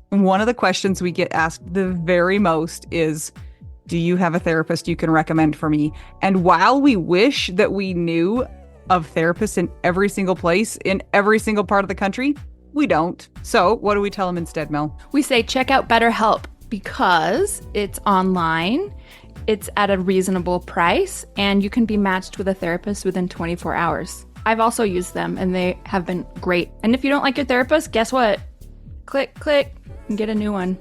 One of the questions we get asked the very most is, do you have a therapist you can recommend for me? And while we wish that we knew of therapists in every single place, in every single part of the country, we don't. So what do we tell them instead, Mel? We say check out BetterHelp because it's online, it's at a reasonable price, and you can be matched with a therapist within 24 hours. I've also used them and they have been great. And if you don't like your therapist, guess what? Click, and get a new one.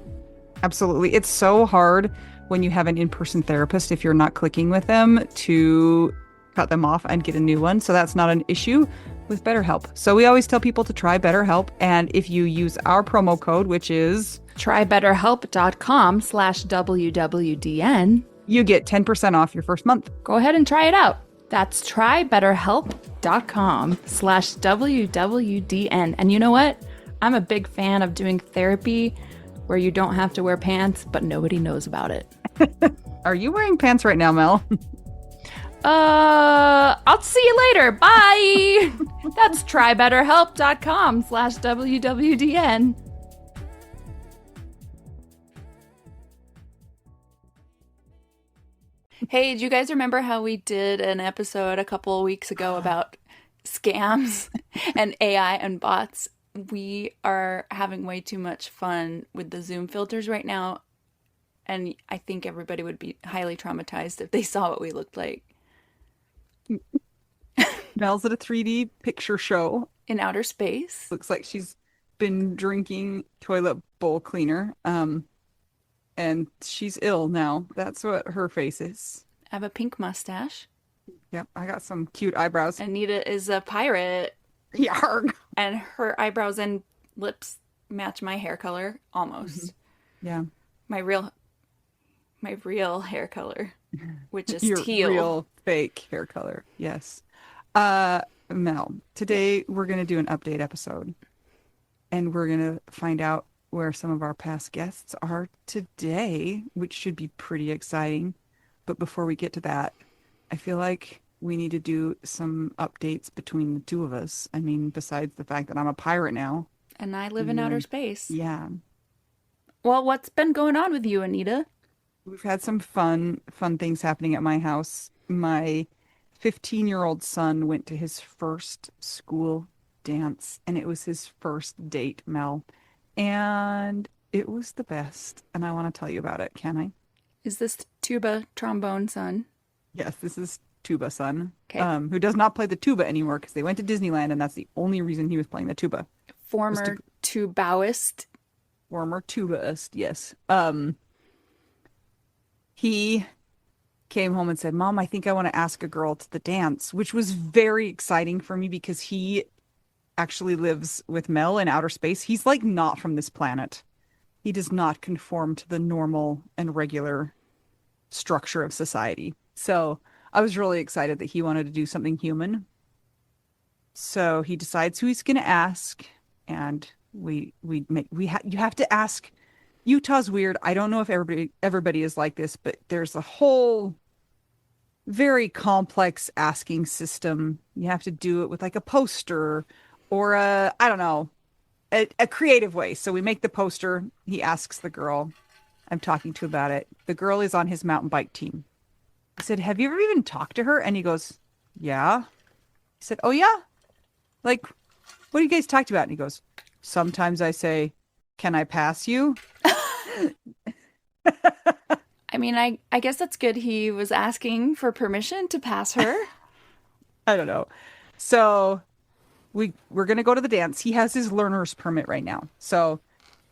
Absolutely. It's so hard when you have an in-person therapist, if you're not clicking with them, to cut them off and get a new one. So that's not an issue with BetterHelp. So we always tell people to try BetterHelp. And if you use our promo code, which is trybetterhelp.com/WWDN, you get 10% off your first month. Go ahead and try it out. That's trybetterhelp.com/WWDN. And you know what? I'm a big fan of doing therapy where you don't have to wear pants, but nobody knows about it. Are you wearing pants right now, Mel? I'll see you later. Bye. That's trybetterhelp.com/WWDN. Hey, do you guys remember how we did an episode a couple of weeks ago about scams and AI and bots? We are having way too much fun with the Zoom filters right now, and I think everybody would be highly traumatized if they saw what we looked like. Mel's at a 3D picture show. In outer space. Looks like she's been drinking toilet bowl cleaner. And she's ill now. That's what her face is. I have a pink mustache. Yep, I got some cute eyebrows. Anita is a pirate. Yarg. And her eyebrows and lips match my hair color almost. Yeah. My real hair color, which is Your teal. real fake hair color. Yes. Mel, today we're going to do an update episode. And we're going to find out where some of our past guests are today, which should be pretty exciting. But before we get to that, I feel like we need to do some updates between the two of us. I mean, besides the fact that I'm a pirate now. And I live in outer space. Yeah. Well, what's been going on with you, Anita? We've had some fun things happening at my house. My 15-year-old son went to his first school dance, and it was his first date, Mel. And it was the best. And I want to tell you about it. Can I? Is this tuba trombone son? Yes, this is tuba son. Okay. Who does not play the tuba anymore because they went to Disneyland and that's the only reason he was playing the tuba. Former tubaist. Former tubaist, yes. He came home and said, Mom, I think I want to ask a girl to the dance, which was very exciting for me because he actually lives with Mel in outer space. He's like not from this planet. He does not conform to the normal and regular structure of society. So I was really excited that he wanted to do something human. So he decides who he's going to ask, and you have to ask. Utah's weird. I don't know if everybody is like this, but there's a whole very complex asking system. You have to do it with like a poster or I don't know, a creative way. So we make the poster. He asks the girl I'm talking to about it. The girl is on his mountain bike team. I said, have you ever even talked to her? And he goes, yeah. He said, oh, yeah? Like, what do you guys talked about? And he goes, sometimes I say, can I pass you? I mean, I guess that's good. He was asking for permission to pass her. I don't know. So we're going to go to the dance. He has his learner's permit right now. So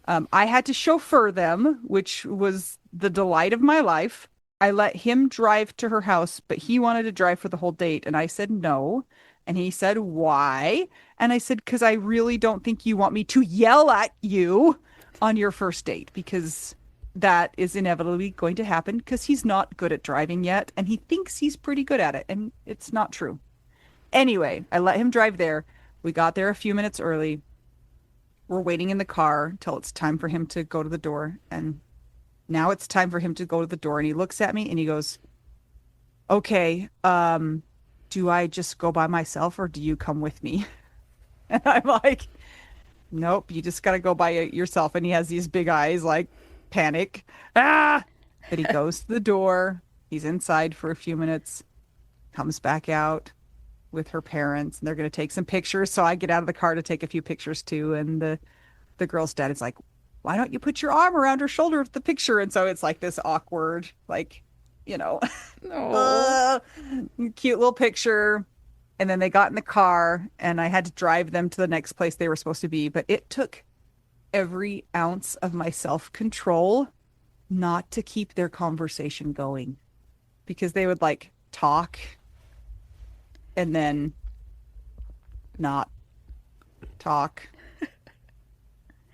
I had to chauffeur them, which was the delight of my life. I let him drive to her house, but he wanted to drive for the whole date. And I said no. And he said, why? And I said, because I really don't think you want me to yell at you on your first date, because that is inevitably going to happen because he's not good at driving yet. And he thinks he's pretty good at it. And it's not true. Anyway, I let him drive there. We got there a few minutes early. We're waiting in the car until it's time for him to go to the door. And now it's time for him to go to the door. And he looks at me and he goes, okay, do I just go by myself or do you come with me? And I'm like, Nope, you just got to go by it yourself. And he has these big eyes, like panic. Ah! But he goes to the door. He's inside for a few minutes, comes back out with her parents, and they're going to take some pictures. So I get out of the car to take a few pictures too. And the girl's dad is like, why don't you put your arm around her shoulder with the picture? And so it's like this awkward, like, you know, Oh. cute little picture. And then they got in the car and I had to drive them to the next place they were supposed to be. But it took every ounce of my self-control not to keep their conversation going because they would like talk and then not talk.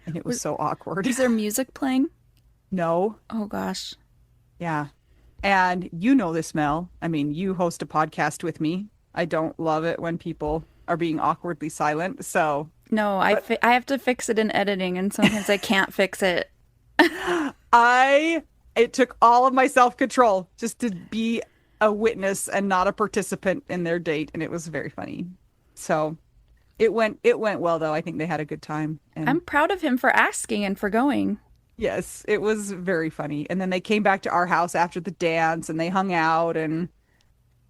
And it was so awkward. Is there music playing? No. Oh gosh. Yeah. And you know this, Mel. I mean, you host a podcast with me. I don't love it when people are being awkwardly silent. So, No, but I have to fix it in editing, and sometimes I can't fix it. it took all of my self-control just to be a witness and not a participant in their date. And it was very funny. So it went well though. I think they had a good time. And I'm proud of him for asking and for going. yes, it was very funny. And then they came back to our house after the dance and they hung out and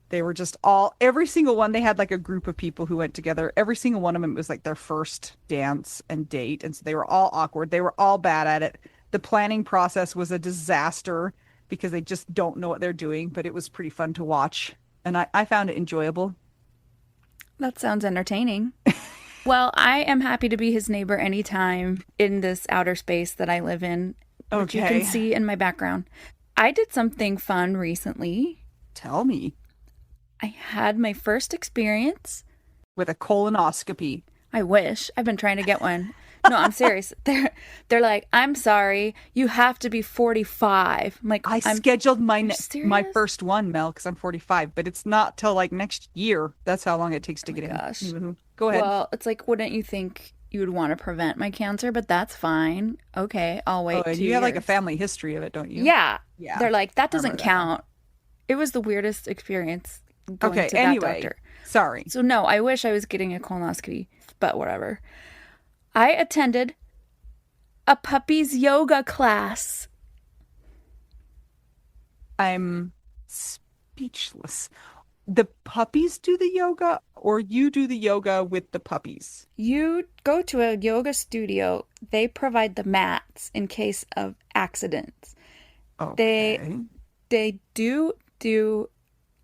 they were just every single one, they had like a group of people who went together. Every single one of them was like their first dance and date. And so they were all awkward. They were all bad at it. The planning process was a disaster because they just don't know what they're doing, but it was pretty fun to watch. And I found it enjoyable. That sounds entertaining. Well, I am happy to be his neighbor anytime in this outer space that I live in, which you can Okay. see in my background. I did something fun recently. Tell me. I had my first experience. With a colonoscopy. I wish. I've been trying to get one. No, I'm serious. They're like, I'm sorry, you have to be 45. I'm like, I I'm scheduled my you're my serious? first one, Mel, because I'm 45, but it's not till like next year. That's how long it takes to Oh my get in. gosh. Mhm. Go ahead. Well, it's like, wouldn't you think you would want to prevent my cancer? But that's fine. Okay, I'll Oh, wait and two you have like a years. family history of it, don't you? Yeah. Yeah, They're like, that I remember doesn't that now. count. It was the weirdest experience going Okay, to that anyway, doctor. sorry. So, no, I wish I was getting a colonoscopy, but whatever. I attended a puppy's yoga class. I'm speechless. The puppies do the yoga, or you do the yoga with the puppies? You go to a yoga studio, they provide the mats in case of accidents. They Okay. they do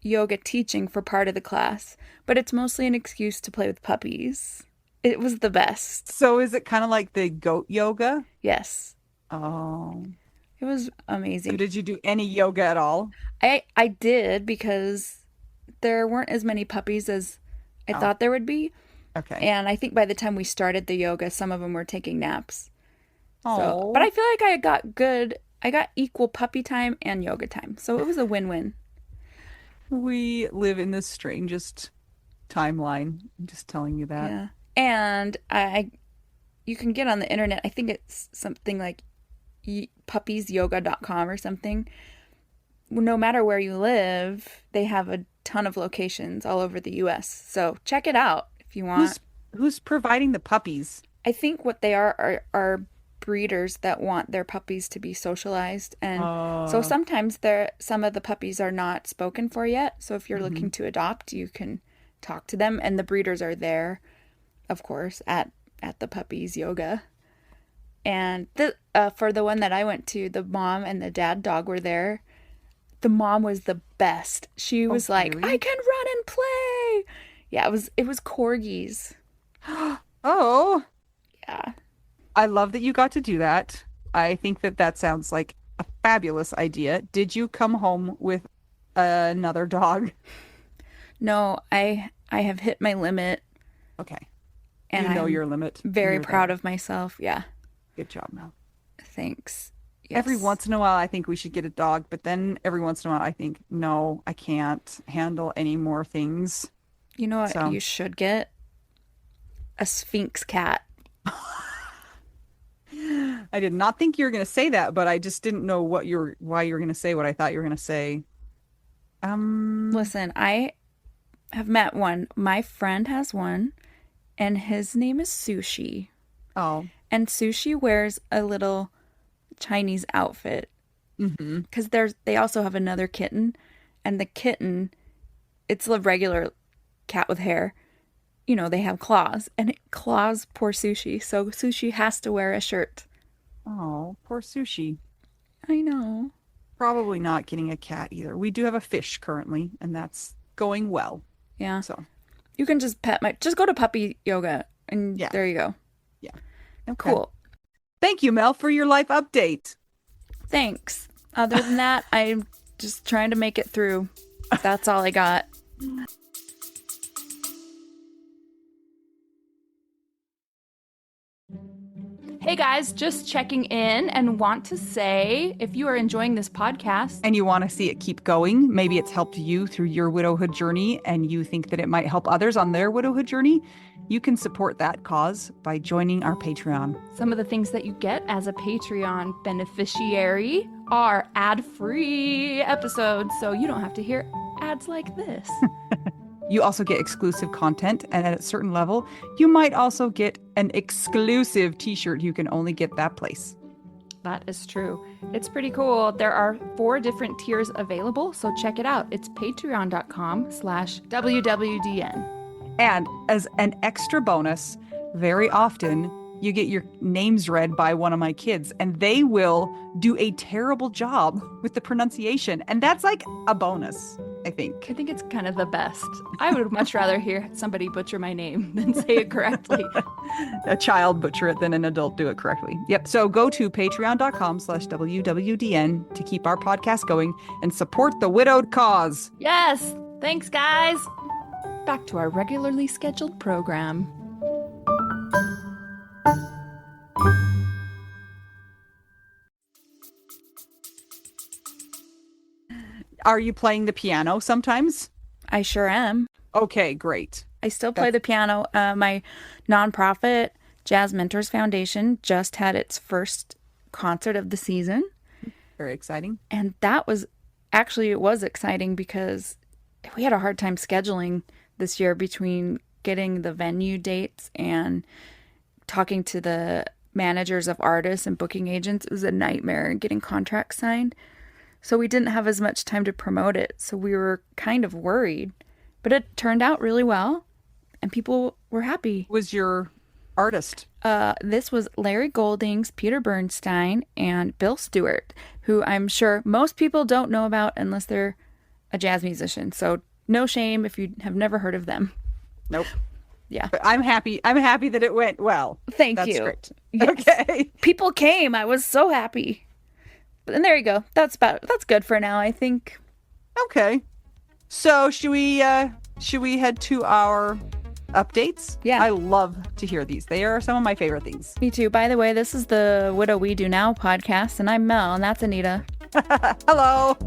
yoga teaching for part of the class, but it's mostly an excuse to play with puppies. It was the best. So is it kind of like the goat yoga? Yes. Oh. It was So amazing. did you do any yoga at all? I did because there weren't as many puppies as I Oh, thought there would be, okay. and I think by the time we started the yoga, some of them were taking naps. So, but Oh. I feel like I got equal puppy time and yoga time. So it was a win-win. We live in the strangest timeline. I'm just telling you that. Yeah. And you can get on the internet. I think it's something like puppiesyoga.com or something. No matter where you live, they have a ton of locations all over the US. So check it out if you want. Who's providing the puppies? I think what they are breeders that want their puppies to be socialized, and so Uh, sometimes some of the puppies are not spoken for yet. So if you're mhm. looking to adopt, you can talk to them, and the breeders are there, of course, at the puppies yoga. And for the one that I went to, the mom and the dad dog were there. The mom was the best. She Oh, was like, "I really? can run and play." Yeah, it was corgis. Oh, Yeah. I love that you got to do that. I think that that sounds like a fabulous idea. Did you come home with another dog? No, I have hit my limit, Okay. and You know I'm your limit and very you're proud there. of myself. Yeah. Good job, Mel. Thanks. Every Yes. once in a while, I think we should get a dog, but then every once in a while, I think, no, I can't handle any more things. You know what So you should get? A Sphinx cat. I did not think you were going to say that, but I just didn't know why you were going to say what I thought you were going to say. Um, Listen, I have met one. My friend has one, and his name is Sushi. Oh. And Sushi wears a little Chinese outfit Mm-hmm. because they also have another kitten, and the kitten, it's a regular cat with hair. You know, they have claws, and it claws poor Sushi. So Sushi has to wear a shirt. Oh, poor Sushi. I know. Probably not getting a cat either. We do have a fish currently, and that's going well. Yeah. So, You can just go to puppy yoga, and yeah. there you go. Yeah. Okay. Cool. Thank you, Mel, for your life update. Thanks. Other than that, I'm just trying to make it through. That's all I got. Hey guys, just checking in and want to say if you are enjoying this podcast And you want to see it keep going, maybe it's helped you through your widowhood journey and you think that it might help others on their widowhood journey, you can support that cause by joining our Patreon. some of the things that you get as a Patreon beneficiary are ad-free episodes, so you don't have to hear ads like this. You also get exclusive content, and at a certain level, you might also get an exclusive t-shirt you can only get that place. That is true. It's pretty cool. There are 4 different tiers available, so check it out. It's patreon.com/WWDN. And as an extra bonus, very often you get your names read by one of my kids, and they will do a terrible job with the pronunciation. And that's like a bonus, I think. I think it's kind of the best. I would much rather hear somebody butcher my name than say it correctly. A child butcher it than an adult do it correctly. Yep. So go to patreon.com/WWDN to keep our podcast going and support the widowed cause. Yes! Thanks, guys! Back to our regularly scheduled program. Are you playing the piano sometimes? I sure am. Okay, great. I still play the piano. My nonprofit, Jazz Mentors Foundation, just had its first concert of the season. Very exciting. And that was actually, it was exciting because we had a hard time scheduling this year between getting the venue dates and talking to the managers of artists and booking agents. It was a nightmare getting contracts signed. So we didn't have as much time to promote it. So we were kind of worried. But it turned out really well, and people were happy. Was your artist? This was Larry Goldings, Peter Bernstein, and Bill Stewart, who I'm sure most people don't know about unless they're a jazz musician. So no shame if you have never heard of them. Nope. Yeah. But I'm happy. I'm happy that it went well. Thank That's you. great. Yes. Okay. People came. I was so happy. And there you go. That's good for now, I think. Okay. So should we head to our updates? Yeah. I love to hear these. They are some of my favorite things. Me too. By the way, this is the Widow We Do Now podcast, and I'm Mel, and that's Anita. Hello.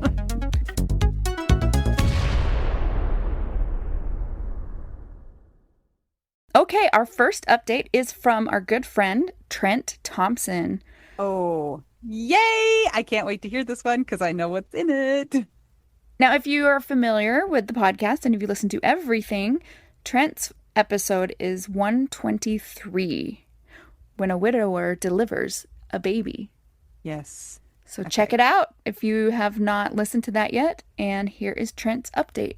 Okay, our first update is from our good friend, Trent Thompson. Oh, yay! I can't wait to hear this one because I know what's in it. Now, if you are familiar with the podcast and if you listen to everything, Trent's episode is 123, when a widower delivers a baby. Yes. So check it out if you have not listened to that yet. And here is Trent's update.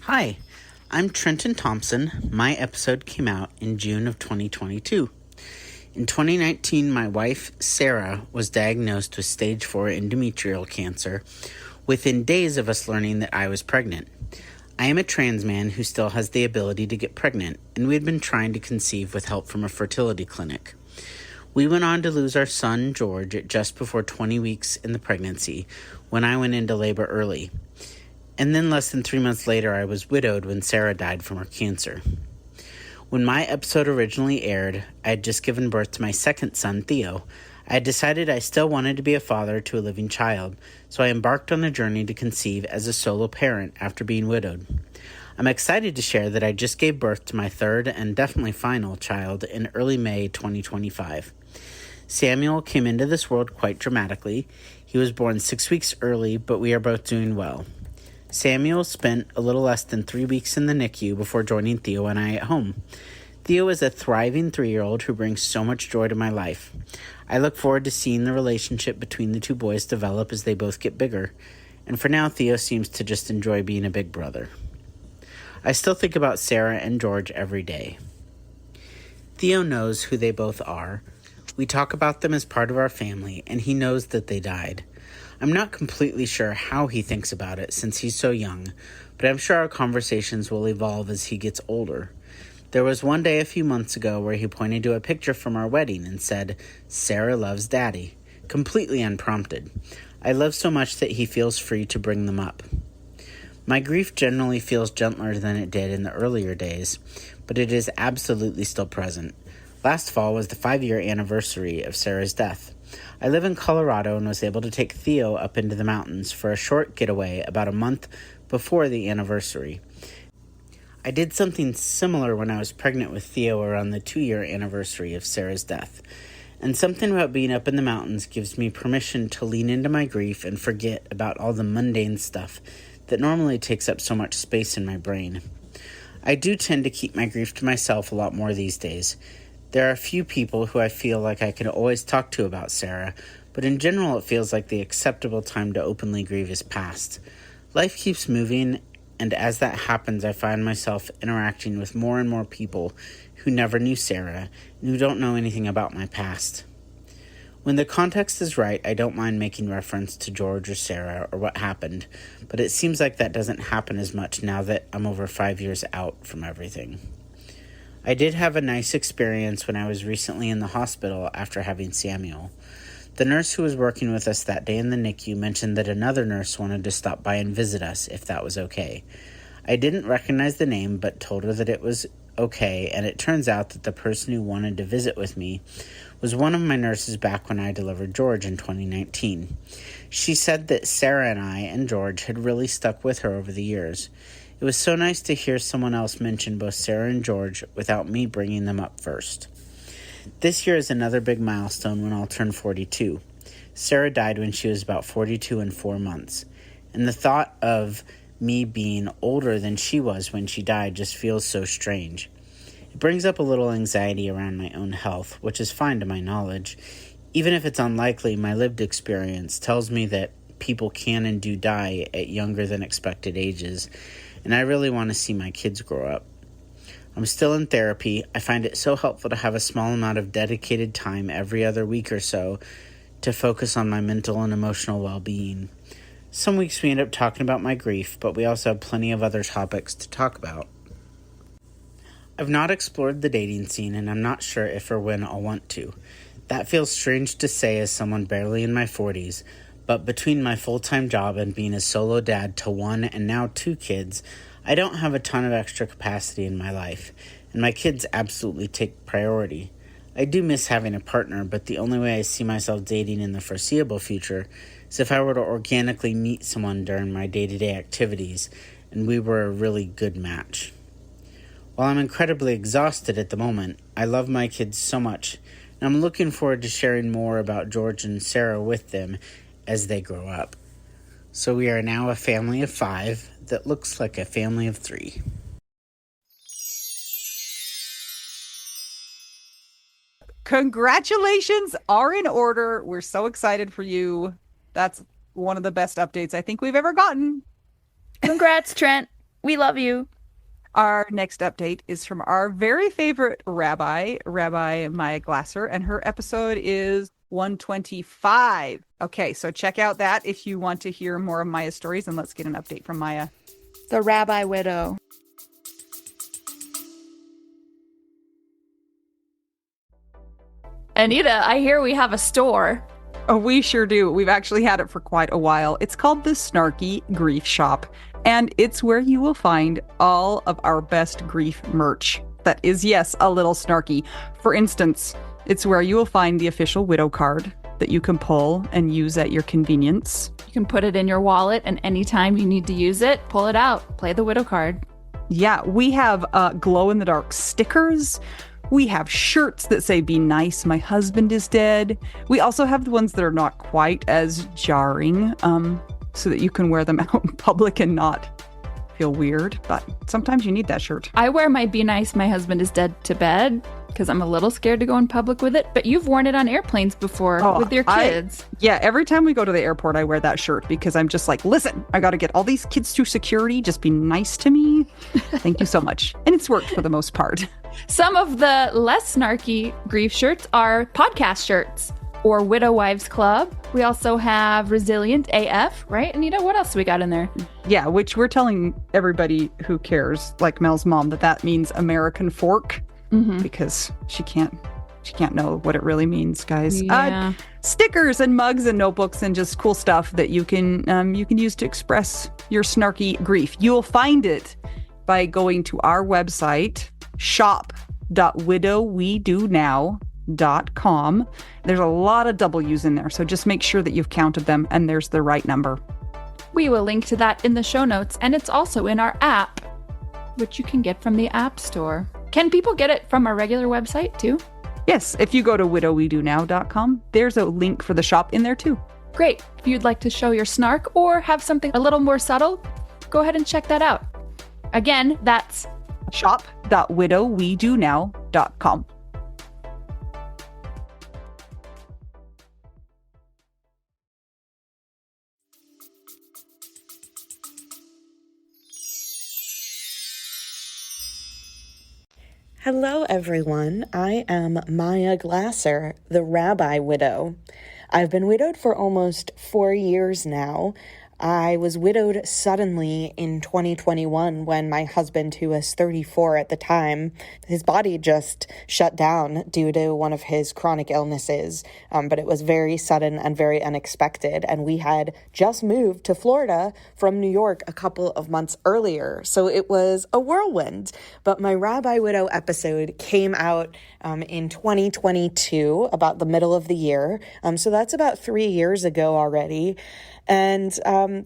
Hi, I'm Trenton Thompson. My episode came out in June of 2022. In 2019, my wife, Sarah, was diagnosed with stage 4 endometrial cancer within days of us learning that I was pregnant. I am a trans man who still has the ability to get pregnant, and we had been trying to conceive with help from a fertility clinic. We went on to lose our son, George, at just before 20 weeks in the pregnancy, when I went into labor early. And then less than 3 months later, I was widowed when Sarah died from her cancer. When my episode originally aired, I had just given birth to my second son, Theo. I had decided I still wanted to be a father to a living child, so I embarked on a journey to conceive as a solo parent after being widowed. I'm excited to share that I just gave birth to my third and definitely final child in early May 2025. Samuel came into this world quite dramatically. He was born 6 weeks early, but we are both doing well. Samuel spent a little less than 3 weeks in the NICU before joining Theo and I at home. Theo is a thriving 3-year-old who brings so much joy to my life. I look forward to seeing the relationship between the two boys develop as they both get bigger. And for now, Theo seems to just enjoy being a big brother. I still think about Sarah and George every day. Theo knows who they both are. We talk about them as part of our family, and he knows that they died. I'm not completely sure how he thinks about it since he's so young, but I'm sure our conversations will evolve as he gets older. There was one day a few months ago where he pointed to a picture from our wedding and said, "Sarah loves Daddy," completely unprompted. I love so much that he feels free to bring them up. My grief generally feels gentler than it did in the earlier days, but it is absolutely still present. Last fall was the 5-year anniversary of Sarah's death. I live in Colorado and was able to take Theo up into the mountains for a short getaway about a month before the anniversary. I did something similar when I was pregnant with Theo around the 2-year anniversary of Sarah's death. And something about being up in the mountains gives me permission to lean into my grief and forget about all the mundane stuff that normally takes up so much space in my brain. I do tend to keep my grief to myself a lot more these days. There are a few people who I feel like I can always talk to about Sarah, but in general it feels like the acceptable time to openly grieve is past. Life keeps moving, and as that happens, I find myself interacting with more and more people who never knew Sarah and who don't know anything about my past. When the context is right, I don't mind making reference to George or Sarah or what happened, but it seems like that doesn't happen as much now that I'm over 5 years out from everything. I did have a nice experience when I was recently in the hospital after having Samuel. The nurse who was working with us that day in the NICU mentioned that another nurse wanted to stop by and visit us if that was okay. I didn't recognize the name but told her that it was okay, and it turns out that the person who wanted to visit with me was one of my nurses back when I delivered George in 2019. She said that Sarah and I and George had really stuck with her over the years. It was so nice to hear someone else mention both Sarah and George without me bringing them up first. This year is another big milestone when I'll turn 42. Sarah died when she was about 42 and 4 months, and the thought of me being older than she was when she died just feels so strange. It brings up a little anxiety around my own health, which is fine to my knowledge. Even if it's unlikely, my lived experience tells me that people can and do die at younger than expected ages, and I really want to see my kids grow up. I'm still in therapy. I find it so helpful to have a small amount of dedicated time every other week or so to focus on my mental and emotional well-being. Some weeks we end up talking about my grief, but we also have plenty of other topics to talk about. I've not explored the dating scene, and I'm not sure if or when I'll want to. That feels strange to say as someone barely in my 40s, but between my full-time job and being a solo dad to 1 and now 2 kids, I don't have a ton of extra capacity in my life, and my kids absolutely take priority. I do miss having a partner, but the only way I see myself dating in the foreseeable future is if I were to organically meet someone during my day-to-day activities, and we were a really good match. While I'm incredibly exhausted at the moment, I love my kids so much, and I'm looking forward to sharing more about George and Sarah with them as they grow up. So we are now a family of 5 that looks like a family of 3. Congratulations are in order. We're so excited for you. That's one of the best updates I think we've ever gotten. Congrats, Trent. We love you. Our next update is from our very favorite Rabbi Maya Glasser, and her episode is 125. Okay, so check out that if you want to hear more of Maya's stories, and let's get an update from Maya. The Rabbi Widow. Anita, I hear we have a store. Oh, we sure do. We've actually had it for quite a while. It's called the Snarky Grief Shop, and it's where you will find all of our best grief merch. That is, yes, a little snarky. For instance, it's where you will find the official widow card that you can pull and use at your convenience. You can put it in your wallet, and anytime you need to use it, pull it out, play the widow card. Yeah, we have glow-in-the-dark stickers. We have shirts that say, "Be nice, my husband is dead." We also have the ones that are not quite as jarring. so that you can wear them out in public and not feel weird. But sometimes you need that shirt. I wear my Be Nice, My Husband is Dead to bed because I'm a little scared to go in public with it. But you've worn it on airplanes before with your kids. Yeah, every time we go to the airport, I wear that shirt because I'm just like, listen, I got to get all these kids through security. Just be nice to me. Thank you so much. And it's worked for the most part. Some of the less snarky grief shirts are podcast shirts or Widow Wives Club. We also have Resilient AF, right? Anita, what else we got in there? Yeah, which we're telling everybody who cares, like Mel's mom, that means American fork. Because she can't know what it really means, guys. Yeah. Stickers and mugs and notebooks and just cool stuff that you can use to express your snarky grief. You'll find it by going to our website, shop.widowwedonow.com. There's a lot of W's in there, so just make sure that you've counted them and there's the right number. We will link to that in the show notes, and it's also in our app, which you can get from the App Store. Can people get it from our regular website too? Yes, if you go to widowwedonow.com, there's a link for the shop in there too. Great. If you'd like to show your snark or have something a little more subtle, go ahead and check that out. Again, that's shop.widowwedonow.com. Hello, everyone. I am Maya Glasser, the rabbi widow. I've been widowed for almost 4 years now. I was widowed suddenly in 2021 when my husband, who was 34 at the time, his body just shut down due to one of his chronic illnesses. But it was very sudden and very unexpected. And we had just moved to Florida from New York a couple of months earlier. So it was a whirlwind. But my Rabbi Widow episode came out in 2022, about the middle of the year. So that's about 3 years ago already. And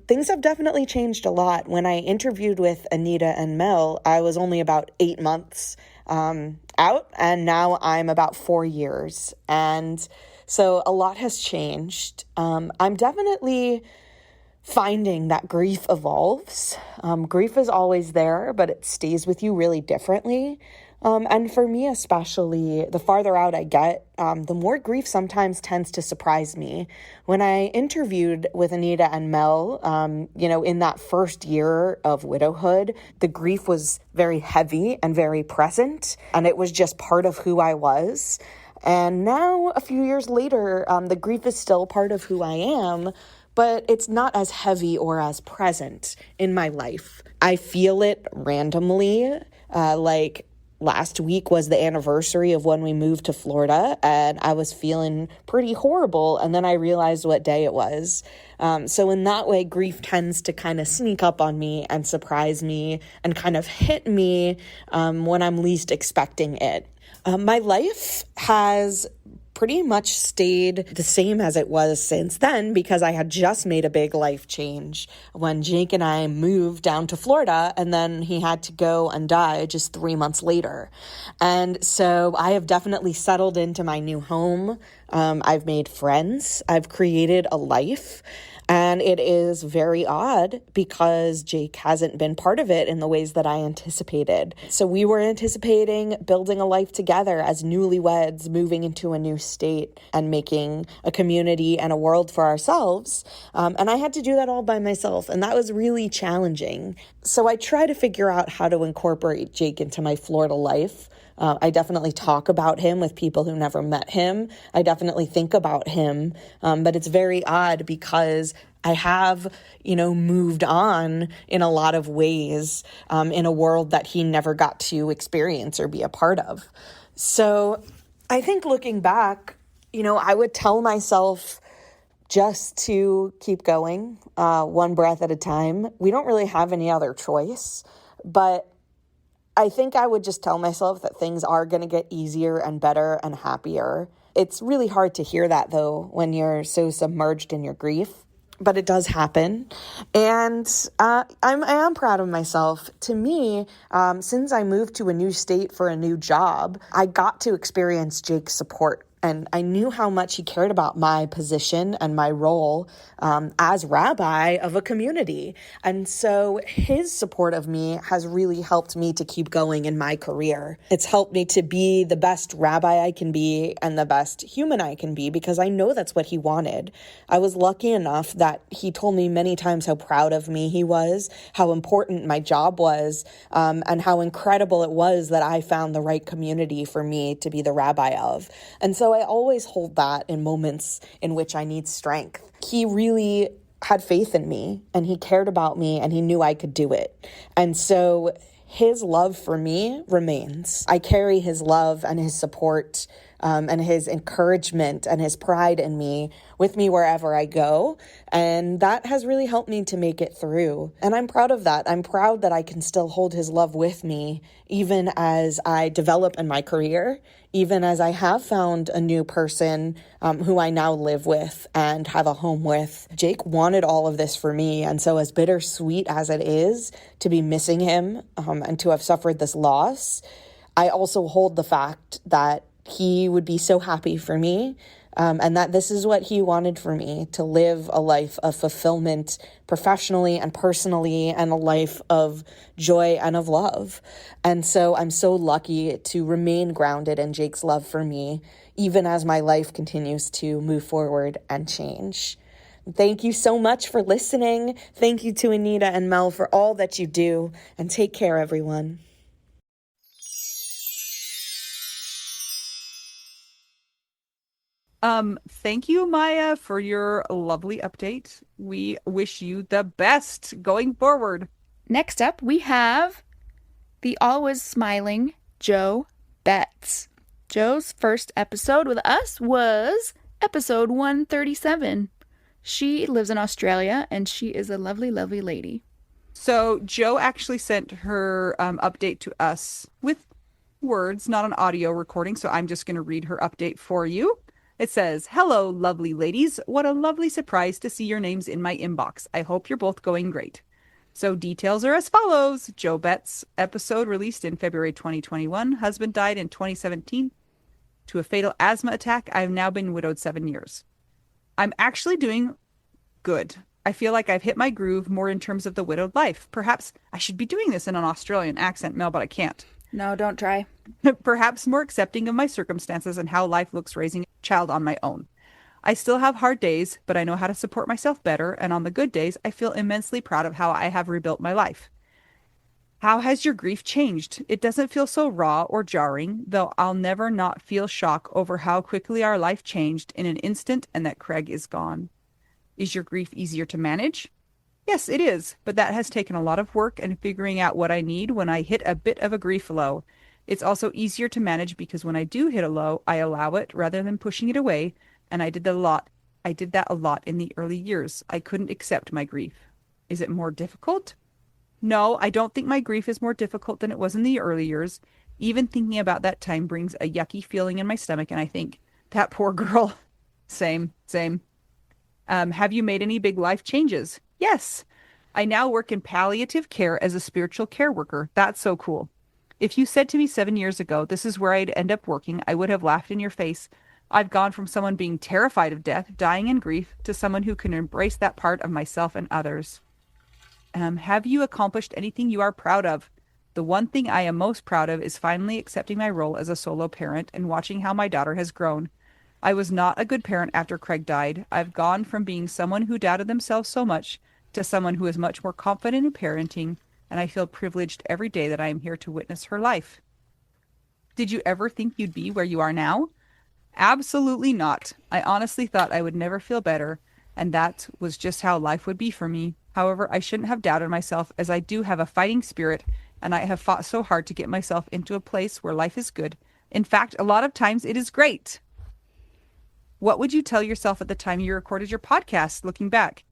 things have definitely changed a lot. When I interviewed with Anita and Mel, I was only about 8 months out, and now I'm about 4 years. And so a lot has changed. I'm definitely finding that grief evolves. Grief is always there, but it stays with you really differently. And for me especially, the farther out I get, the more grief sometimes tends to surprise me. When I interviewed with Anita and Mel, in that first year of widowhood, the grief was very heavy and very present, and it was just part of who I was. And now, a few years later, the grief is still part of who I am, but it's not as heavy or as present in my life. I feel it randomly, like last week was the anniversary of when we moved to Florida, and I was feeling pretty horrible, and then I realized what day it was. So in that way, grief tends to kind of sneak up on me and surprise me and kind of hit me when I'm least expecting it. My life has pretty much stayed the same as it was since then, because I had just made a big life change when Jake and I moved down to Florida, and then he had to go and die just 3 months later. And so I have definitely settled into my new home. I've made friends. I've created a life. And it is very odd because Jake hasn't been part of it in the ways that I anticipated. So we were anticipating building a life together as newlyweds, moving into a new state and making a community and a world for ourselves. And I had to do that all by myself, and that was really challenging. So I try to figure out how to incorporate Jake into my Florida life. I definitely talk about him with people who never met him. I definitely think about him, but it's very odd because I have, moved on in a lot of ways in a world that he never got to experience or be a part of. So I think looking back, I would tell myself just to keep going, one breath at a time. We don't really have any other choice, but I think I would just tell myself that things are going to get easier and better and happier. It's really hard to hear that, though, when you're so submerged in your grief, but it does happen. And I am proud of myself. To me, since I moved to a new state for a new job, I got to experience Jake's support And I knew how much he cared about my position and my role as rabbi of a community. And so his support of me has really helped me to keep going in my career. It's helped me to be the best rabbi I can be and the best human I can be, because I know that's what he wanted. I was lucky enough that he told me many times how proud of me he was, how important my job was, and how incredible it was that I found the right community for me to be the rabbi of. And so I always hold that in moments in which I need strength. He really had faith in me, and he cared about me, and he knew I could do it. And so his love for me remains. I carry his love and his support and his encouragement and his pride in me with me wherever I go. And that has really helped me to make it through. And I'm proud of that. I'm proud that I can still hold his love with me, even as I develop in my career, even as I have found a new person who I now live with and have a home with. Jake wanted all of this for me. And so as bittersweet as it is to be missing him and to have suffered this loss, I also hold the fact that he would be so happy for me, and that this is what he wanted for me, to live a life of fulfillment professionally and personally, and a life of joy and of love. And so I'm so lucky to remain grounded in Jake's love for me, even as my life continues to move forward and change. Thank you so much for listening. Thank you to Anita and Mel for all that you do, and take care, everyone. Thank you, Maya, for your lovely update. We wish you the best going forward. Next up, we have the always smiling Jo Betz. Jo's first episode with us was episode 137. She lives in Australia, and she is a lovely, lovely lady. So Jo actually sent her update to us with words, not an audio recording. So I'm just going to read her update for you. It says, "Hello, lovely ladies. What a lovely surprise to see your names in my inbox. I hope you're both going great." So details are as follows. Jo Betz, episode released in February 2021. Husband died in 2017 to a fatal asthma attack. I've now been widowed 7 years. I'm actually doing good. I feel like I've hit my groove more in terms of the widowed life. Perhaps I should be doing this in an Australian accent, Mel, but I can't. No, don't try. Perhaps more accepting of my circumstances and how life looks raising a child on my own. I still have hard days, but I know how to support myself better, and on the good days, I feel immensely proud of how I have rebuilt my life. How has your grief changed? It doesn't feel so raw or jarring, though I'll never not feel shock over how quickly our life changed in an instant and that Craig is gone. Is your grief easier to manage? Yes, it is, but that has taken a lot of work and figuring out what I need when I hit a bit of a grief low. It's also easier to manage because when I do hit a low, I allow it rather than pushing it away, and I did that a lot in the early years. I couldn't accept my grief. Is it more difficult? No, I don't think my grief is more difficult than it was in the early years. Even thinking about that time brings a yucky feeling in my stomach, and I think, that poor girl. Same. Have you made any big life changes? Yes. I now work in palliative care as a spiritual care worker. That's so cool. If you said to me 7 years ago, this is where I'd end up working, I would have laughed in your face. I've gone from someone being terrified of death, dying in grief, to someone who can embrace that part of myself and others. Have you accomplished anything you are proud of? The one thing I am most proud of is finally accepting my role as a solo parent and watching how my daughter has grown. I was not a good parent after Craig died. I've gone from being someone who doubted themselves so much to someone who is much more confident in parenting, and I feel privileged every day that I am here to witness her life. Did you ever think you'd be where you are now? Absolutely not. I honestly thought I would never feel better, and that was just how life would be for me. However, I shouldn't have doubted myself, as I do have a fighting spirit, and I have fought so hard to get myself into a place where life is good. In fact, a lot of times it is great. What would you tell yourself at the time you recorded your podcast, looking back?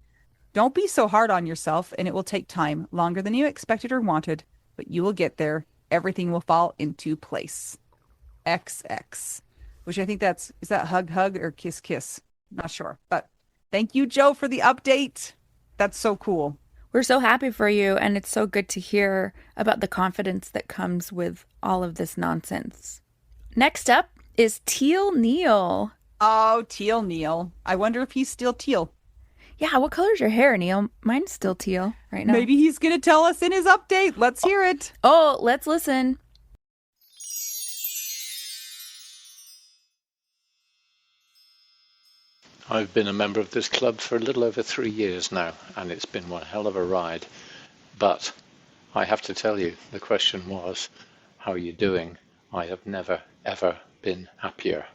Don't be so hard on yourself, and it will take time, longer than you expected or wanted, but you will get there. Everything will fall into place. XX. Which I think is that hug hug or kiss kiss? Not sure. But thank you, Jo, for the update. That's so cool. We're so happy for you, and it's so good to hear about the confidence that comes with all of this nonsense. Next up is Teal Neil. Oh, Teal Neil. I wonder if he's still teal. Yeah, what color's your hair, Neil? Mine's still teal right now. Maybe he's going to tell us in his update. Let's hear it. Oh, let's listen. I've been a member of this club for a little over 3 years now, and it's been one hell of a ride. But I have to tell you, the question was, how are you doing? I have never, ever been happier.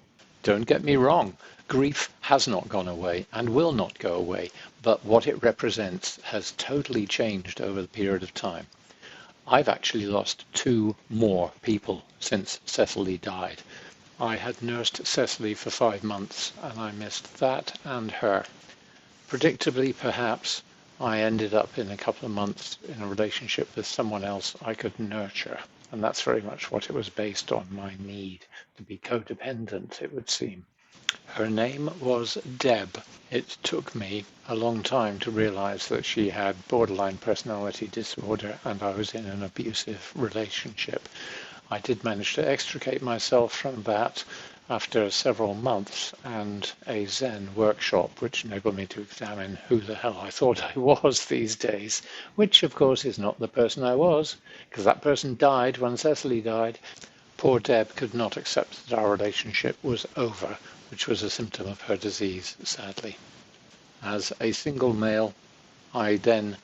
Don't get me wrong, grief has not gone away and will not go away, but what it represents has totally changed over the period of time. I've actually lost 2 more people since Cecily died. I had nursed Cecily for 5 months, and I missed that and her. Predictably, perhaps, I ended up in a couple of months in a relationship with someone else I could nurture, and that's very much what it was based on, my need to be codependent, it would seem. Her name was Deb. It took me a long time to realize that she had borderline personality disorder and I was in an abusive relationship. I did manage to extricate myself from that after several months and a Zen workshop, which enabled me to examine who the hell I thought I was these days, which of course is not the person I was, because that person died when Cecily died. Poor Deb could not accept that our relationship was over, which was a symptom of her disease, sadly. As a single male, I then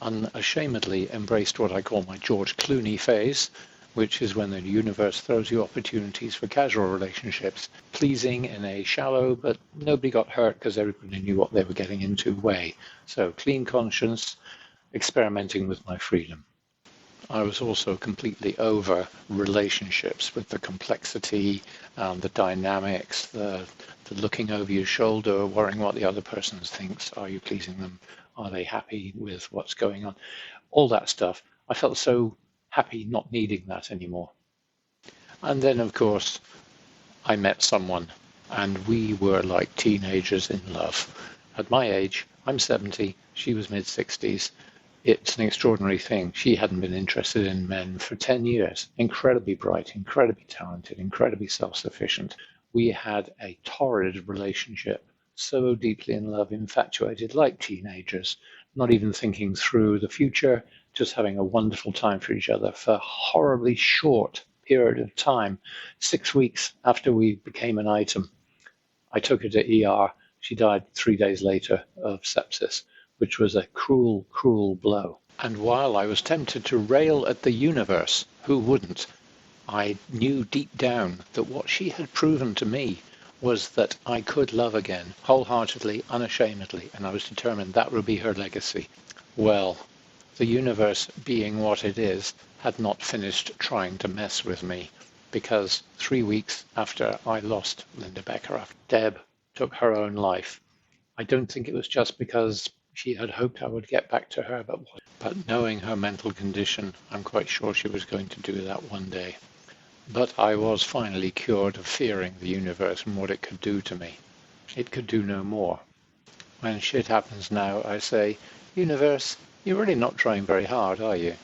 unashamedly embraced what I call my George Clooney phase, which is when the universe throws you opportunities for casual relationships, pleasing in a shallow but nobody got hurt because everybody knew what they were getting into way. So clean conscience, experimenting with my freedom. I was also completely over relationships with the complexity, the dynamics, the looking over your shoulder, worrying what the other person thinks. Are you pleasing them? Are they happy with what's going on? All that stuff. I felt so happy not needing that anymore. And then, of course, I met someone, and we were like teenagers in love. At my age, I'm 70, she was mid-60s. It's an extraordinary thing. She hadn't been interested in men for 10 years. Incredibly bright, incredibly talented, incredibly self-sufficient. We had a torrid relationship, so deeply in love, infatuated like teenagers, not even thinking through the future, just having a wonderful time for each other for a horribly short period of time. 6 weeks after we became an item, I took her to ER. She died 3 days later of sepsis, which was a cruel, cruel blow. And while I was tempted to rail at the universe, who wouldn't, I knew deep down that what she had proven to me was that I could love again, wholeheartedly, unashamedly, and I was determined that would be her legacy. Well, the universe, being what it is, had not finished trying to mess with me, because 3 weeks after I lost Linda Becker, Deb took her own life. I don't think it was just because she had hoped I would get back to her, but knowing her mental condition, I'm quite sure she was going to do that one day. But I was finally cured of fearing the universe and what it could do to me. It could do no more. When shit happens now, I say, universe, you're really not trying very hard, are you?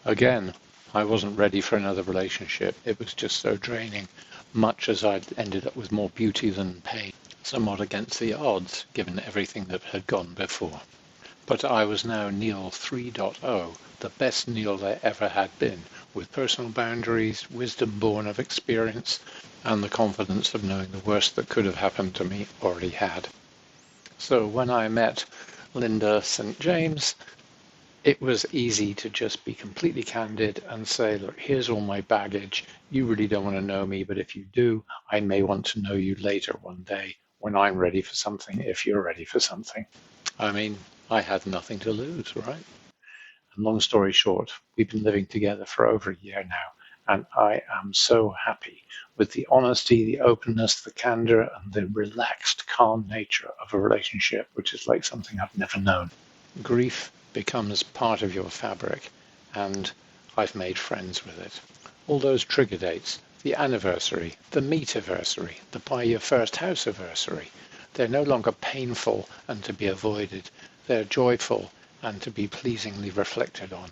Again, I wasn't ready for another relationship. It was just so draining, much as I'd ended up with more beauty than pain, somewhat against the odds, given everything that had gone before. But I was now Neil 3.0, the best Neil there ever had been, with personal boundaries, wisdom born of experience, and the confidence of knowing the worst that could have happened to me already had. So when I met Linda St. James, it was easy to just be completely candid and say, look, here's all my baggage. You really don't want to know me, but if you do, I may want to know you later one day when I'm ready for something, if you're ready for something. I mean, I had nothing to lose, right? And long story short, we've been living together for over a year now, and I am so happy with the honesty, the openness, the candor, and the relaxed, calm nature of a relationship, which is like something I've never known. Grief becomes part of your fabric, and I've made friends with it. All those trigger dates, the anniversary, the meet-iversary, the buy your first house anniversary, they're no longer painful and to be avoided. They're joyful and to be pleasingly reflected on.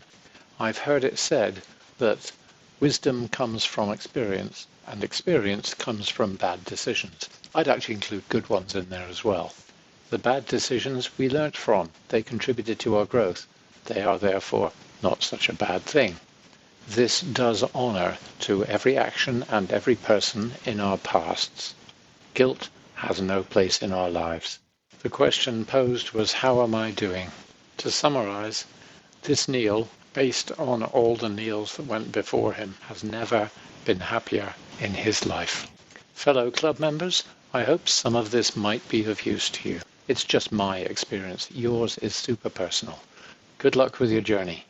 I've heard it said that Wisdom comes from experience, and experience comes from bad decisions. I'd actually include good ones in there as well. The bad decisions we learnt from. They contributed to our growth. They are therefore not such a bad thing. This does honour to every action and every person in our pasts. Guilt has no place in our lives. The question posed was, how am I doing? To summarise, this Neil, based on all the Neils that went before him, has never been happier in his life. Fellow club members, I hope some of this might be of use to you. It's just my experience. Yours is super personal. Good luck with your journey.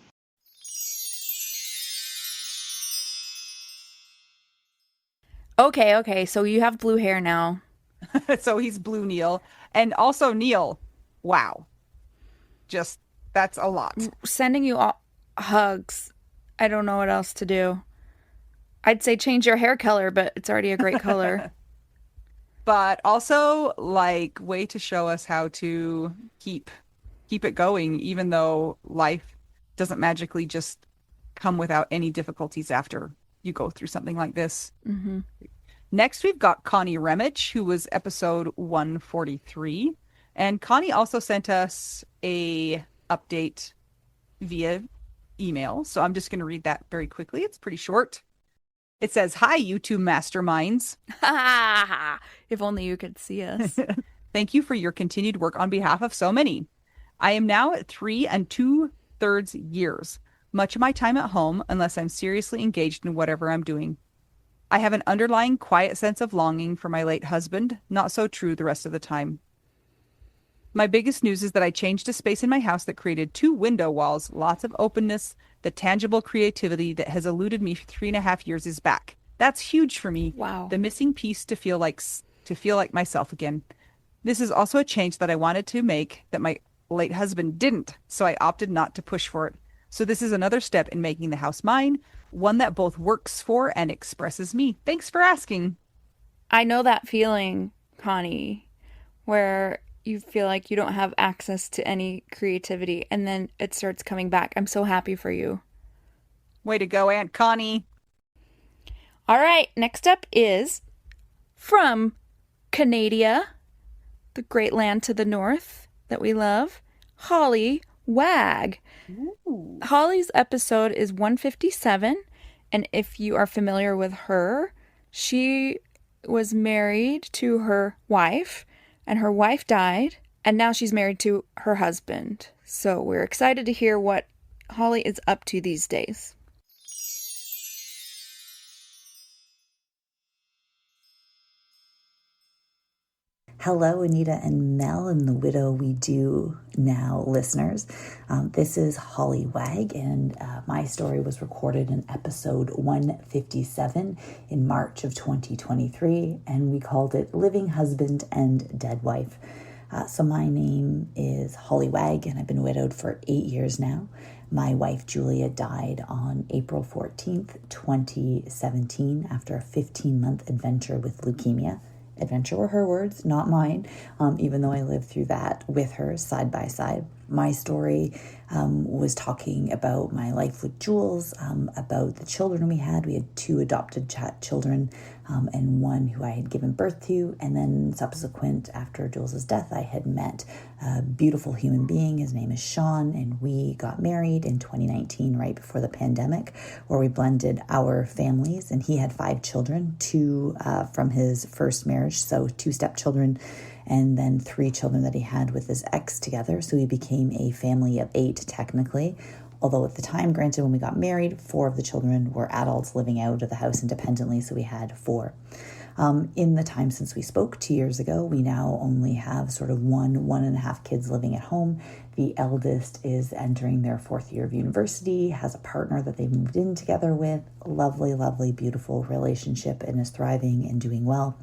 Okay, so you have blue hair now. So he's Blue Neil. And also Neil, wow. Just, that's a lot. Sending you all hugs. I don't know what else to do. I'd say change your hair color, but it's already a great color. But also, like, way to show us how to keep it going, even though life doesn't magically just come without any difficulties after you go through something like this. Mm-hmm. Next, we've got Connie Remetch, who was episode 143. And Connie also sent us a update via email. So I'm just going to read that very quickly. It's pretty short. It says, "Hi, you two masterminds. If only you could see us. Thank you for your continued work on behalf of so many. I am now at 3 2/3 years. Much of my time at home, unless I'm seriously engaged in whatever I'm doing. I have an underlying quiet sense of longing for my late husband, not so true the rest of the time. My biggest news is that I changed a space in my house that created 2 window walls, lots of openness, the tangible creativity that has eluded me for 3.5 years is back. That's huge for me. Wow. The missing piece to feel like myself again. This is also a change that I wanted to make that my late husband didn't, so I opted not to push for it. So this is another step in making the house mine, one that both works for and expresses me. Thanks for asking." I know that feeling, Connie, where you feel like you don't have access to any creativity and then it starts coming back. I'm so happy for you. Way to go, Aunt Connie. All right, next up is from Canada, the great land to the north that we love, Holly Wagg. Ooh. Holly's episode is 157, and if you are familiar with her, she was married to her wife, and her wife died, and now she's married to her husband. So we're excited to hear what Holly is up to these days. Hello, Anita and Mel and the Widow We Do Now listeners. This is Holly Wagg, and my story was recorded in episode 157 in March of 2023, and we called it Living Husband and Dead Wife. So my name is Holly Wagg, and I've been widowed for 8 years now. My wife, Julia, died on April 14th, 2017, after a 15-month adventure with leukemia. Adventure were her words, not mine, even though I lived through that with her side by side. My story was talking about my life with Jules, about the children we had. We had 2 adopted children and 1 who I had given birth to. And then subsequent, after Jules's death, I had met a beautiful human being. His name is Sean, and we got married in 2019, right before the pandemic, where we blended our families. And he had 5 children, 2 from his first marriage, so 2 stepchildren, and then 3 children that he had with his ex together. So we became a family of 8 technically. Although at the time, granted, when we got married, 4 of the children were adults living out of the house independently, so we had 4. In the time since we spoke 2 years ago, we now only have sort of 1.5 kids living at home. The eldest is entering their 4th year of university, has a partner that they've moved in together with, lovely, lovely, beautiful relationship, and is thriving and doing well.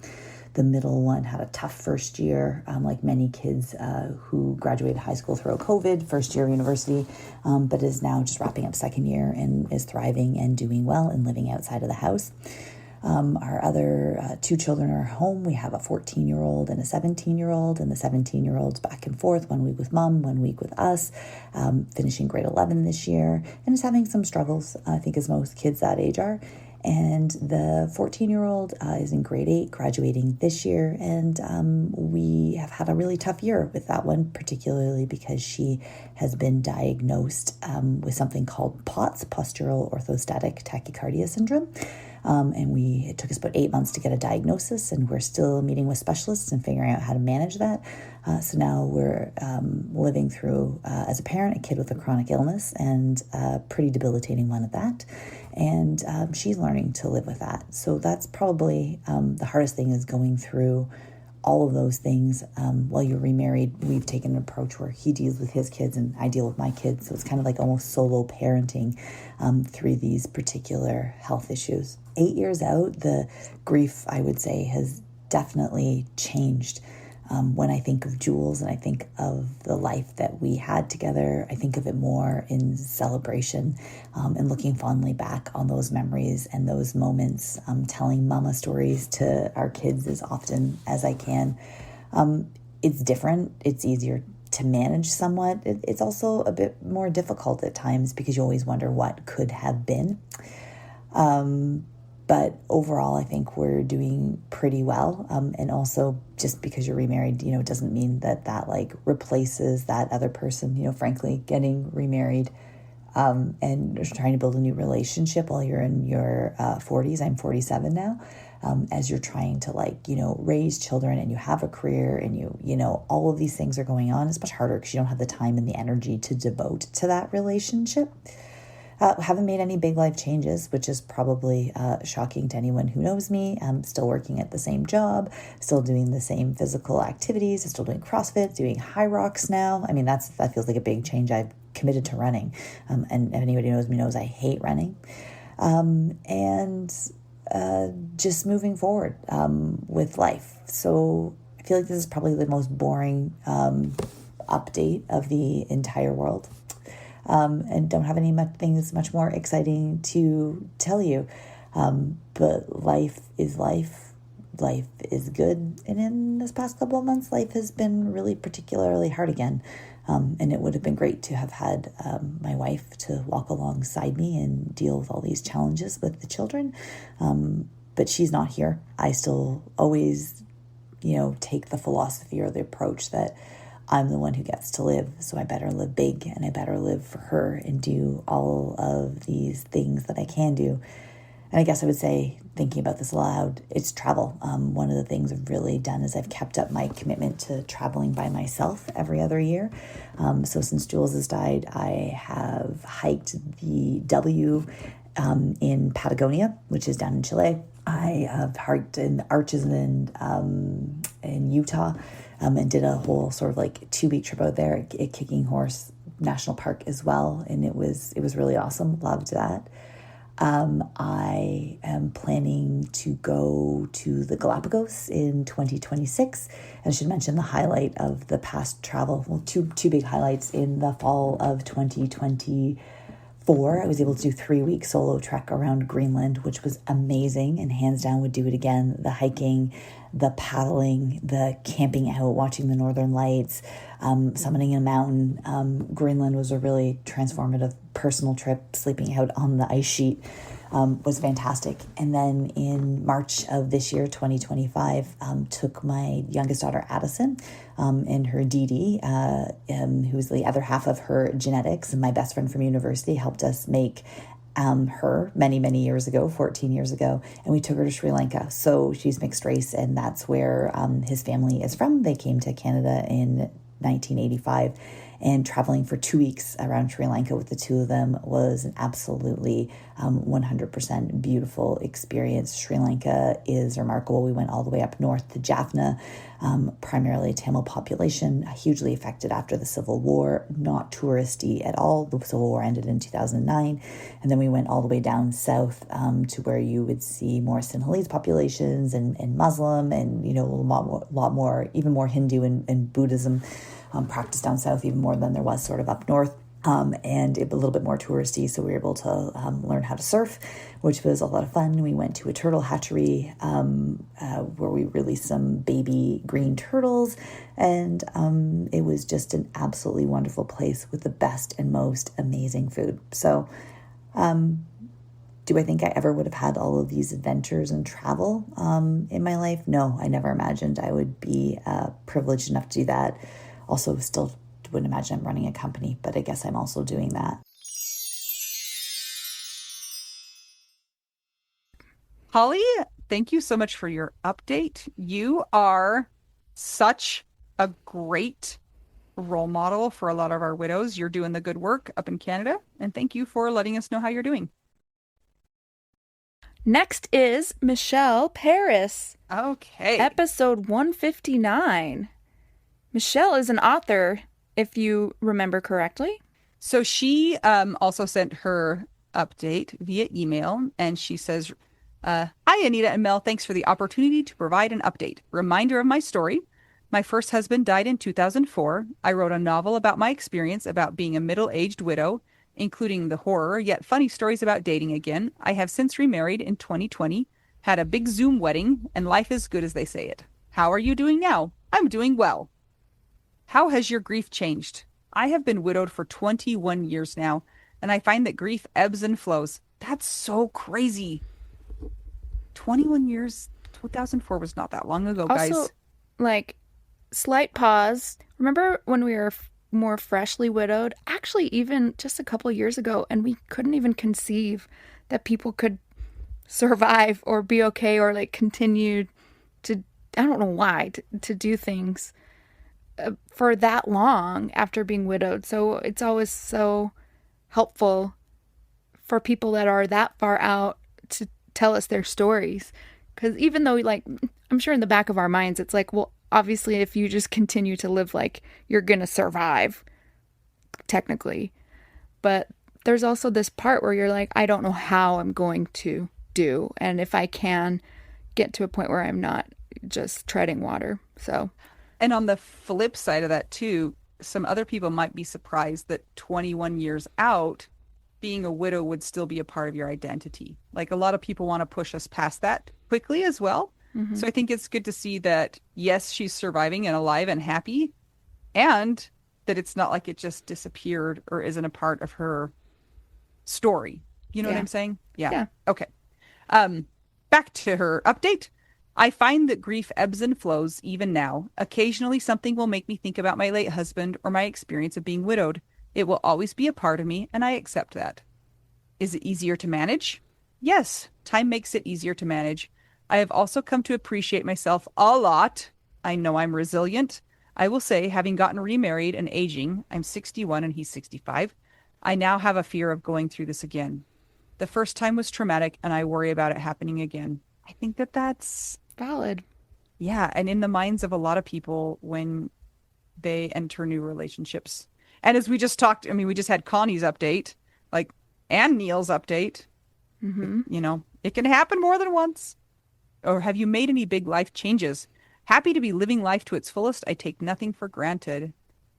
The middle one had a tough first year, like many kids who graduated high school through COVID, first year of university, but is now just wrapping up 2nd year and is thriving and doing well and living outside of the house. Our other two children are home. We have a 14-year-old and a 17-year-old, and the 17-year-old's back and forth, 1 week with mom, 1 week with us, finishing grade 11 this year, and is having some struggles, I think, as most kids that age are. And the 14-year-old is in grade 8, graduating this year. And we have had a really tough year with that one, particularly because she has been diagnosed with something called POTS, postural orthostatic tachycardia syndrome. It took us about 8 months to get a diagnosis, and we're still meeting with specialists and figuring out how to manage that. So now we're living through, as a parent, a kid with a chronic illness, and a pretty debilitating one at that. And she's learning to live with that. So that's probably the hardest thing, is going through all of those things. While you're remarried, we've taken an approach where he deals with his kids and I deal with my kids. So it's kind of like almost solo parenting through these particular health issues. 8 years out, the grief, I would say, has definitely changed. When I think of Jules and I think of the life that we had together, I think of it more in celebration, and looking fondly back on those memories and those moments, telling mama stories to our kids as often as I can. It's different. It's easier to manage somewhat. It's also a bit more difficult at times because you always wonder what could have been. But overall, I think we're doing pretty well. And also, just because you're remarried, doesn't mean that like replaces that other person. Frankly, getting remarried and trying to build a new relationship while you're in your 40s. I'm 47 now. As you're trying to raise children and you have a career and all of these things are going on, it's much harder because you don't have the time and the energy to devote to that relationship. Haven't made any big life changes, which is probably shocking to anyone who knows me. I'm still working at the same job, still doing the same physical activities, still doing CrossFit, doing high rocks now. I mean, that feels like a big change. I've committed to running, and anybody who knows me knows I hate running. Just moving forward with life. So I feel like this is probably the most boring update of the entire world. And don't have any things much more exciting to tell you. But life is life. Life is good. And in this past couple of months, life has been really particularly hard again. And it would have been great to have had my wife to walk alongside me and deal with all these challenges with the children. But she's not here. I still always, take the philosophy or the approach that I'm the one who gets to live, so I better live big and I better live for her and do all of these things that I can do. And I guess I would say, thinking about this aloud, it's travel. One of the things I've really done is I've kept up my commitment to traveling by myself every other year. So since Jules has died, I have hiked the W in Patagonia, which is down in Chile. I have hiked in the Arches in Utah. And did a whole sort of 2-week trip out there at Kicking Horse National Park as well. And it was really awesome. Loved that. I am planning to go to the Galapagos in 2026. And I should mention the highlight of the past travel. Well, two big highlights. In the fall of 2024, I was able to do 3-week solo trek around Greenland, which was amazing, and hands down would do it again. The hiking, the paddling, the camping out, watching the northern lights, summiting a mountain. Greenland was a really transformative personal trip. Sleeping out on the ice sheet was fantastic. And then in March of this year, 2025, took my youngest daughter, Addison, and her Dee Dee, who's the other half of her genetics, and my best friend from university helped us make her many years ago, 14 years ago, and we took her to Sri Lanka. So she's mixed race, and that's where his family is from. They came to Canada in 1985, and traveling for 2 weeks around Sri Lanka with the two of them was an absolutely 100% beautiful experience. Sri Lanka is remarkable. We went all the way up north to Jaffna, primarily Tamil population, hugely affected after the Civil War, not touristy at all. The Civil War ended in 2009. And then we went all the way down south to where you would see more Sinhalese populations and Muslim and, a lot more, even more Hindu and Buddhism practiced down south, even more than there was sort of up north. and a little bit more touristy. So we were able to learn how to surf, which was a lot of fun. We went to a turtle hatchery where we released some baby green turtles, and it was just an absolutely wonderful place with the best and most amazing food. So do I think I ever would have had all of these adventures and travel in my life? No, I never imagined I would be privileged enough to do that. Also, still wouldn't imagine I'm running a company, but I guess I'm also doing that. Holly, thank you so much for your update. You are such a great role model for a lot of our widows. You're doing the good work up in Canada, and thank you for letting us know how you're doing. Next is Michelle Paris. Okay. Episode 159. Michelle is an author, if you remember correctly. So she also sent her update via email, and she says, hi, Anita and Mel. Thanks for the opportunity to provide an update. Reminder of my story. My first husband died in 2004. I wrote a novel about my experience about being a middle-aged widow, including the horror yet funny stories about dating again. I have since remarried in 2020, had a big Zoom wedding, and life is good as they say it. How are you doing now? I'm doing well. How has your grief changed? I have been widowed for 21 years now, and I find that grief ebbs and flows. That's so crazy. 21 years, 2004 was not that long ago, guys. Also, like, slight pause. Remember when we were more freshly widowed? Actually, even just a couple years ago, and we couldn't even conceive that people could survive or be okay or like continue to, I don't know why, to do things for that long after being widowed. So it's always so helpful for people that are that far out to tell us their stories. Because even though, like, I'm sure in the back of our minds, it's like, well, obviously, if you just continue to live, like, you're going to survive, technically. But there's also this part where you're like, I don't know how I'm going to do. And if I can get to a point where I'm not just treading water. So. And on the flip side of that, too, some other people might be surprised that 21 years out, being a widow would still be a part of your identity. Like, a lot of people want to push us past that quickly as well. Mm-hmm. So I think it's good to see that, yes, she's surviving and alive and happy, and that it's not like it just disappeared or isn't a part of her story. You know what I'm saying? Yeah. Okay. Back to her update. I find that grief ebbs and flows even now. Occasionally something will make me think about my late husband or my experience of being widowed. It will always be a part of me, and I accept that. Is it easier to manage? Yes, time makes it easier to manage. I have also come to appreciate myself a lot. I know I'm resilient. I will say, having gotten remarried and aging, I'm 61 and he's 65, I now have a fear of going through this again. The first time was traumatic, and I worry about it happening again. I think that that's valid. Yeah, and in the minds of a lot of people when they enter new relationships. And as we just talked, I mean, we just had Connie's update, like, and Neil's update. Mm-hmm. You know, it can happen more than once. Or have you made any big life changes? Happy to be living life to its fullest. I take nothing for granted.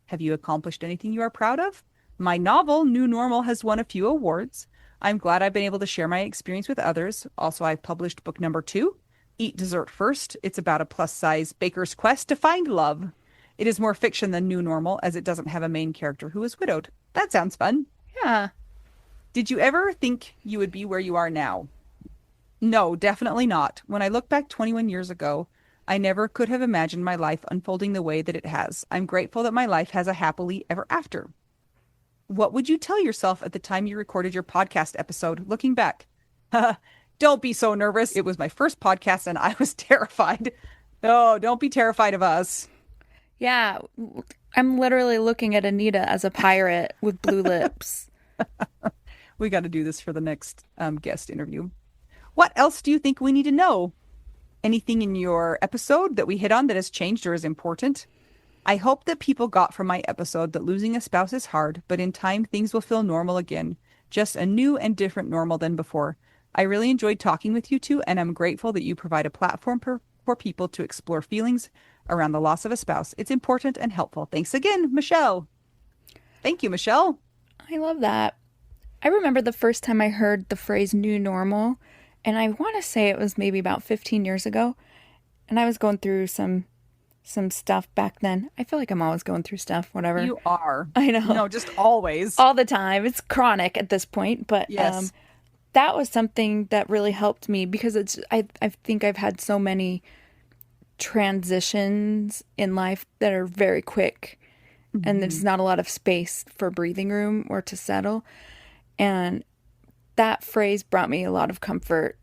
Have you accomplished anything you are proud of? My novel, New Normal, has won a few awards. I'm glad I've been able to share my experience with others. Also, I've published book number 2, Eat Dessert First. It's about a plus-size baker's quest to find love. It is more fiction than New Normal, as it doesn't have a main character who is widowed. That sounds fun. Yeah. Did you ever think you would be where you are now? No, definitely not. When I look back 21 years ago, I never could have imagined my life unfolding the way that it has. I'm grateful that my life has a happily ever after. What would you tell yourself at the time you recorded your podcast episode, looking back? Don't be so nervous. It was my first podcast and I was terrified. Oh, don't be terrified of us. Yeah, I'm literally looking at Anita as a pirate with blue lips. We got to do this for the next guest interview. What else do you think we need to know? Anything in your episode that we hit on that has changed or is important? I hope that people got from my episode that losing a spouse is hard, but in time things will feel normal again. Just a new and different normal than before. I really enjoyed talking with you two, and I'm grateful that you provide a platform for people to explore feelings around the loss of a spouse. It's important and helpful. Thanks again, Michelle. Thank you, Michelle. I love that. I remember the first time I heard the phrase new normal, and I want to say it was maybe about 15 years ago, and I was going through some stuff back then. I feel like I'm always going through stuff, whatever. You are. I know. No, just always. All the time. It's chronic at this point, but Yes. that was something that really helped me because I think I've had so many transitions in life that are very quick, and there's not a lot of space for breathing room or to settle. And that phrase brought me a lot of comfort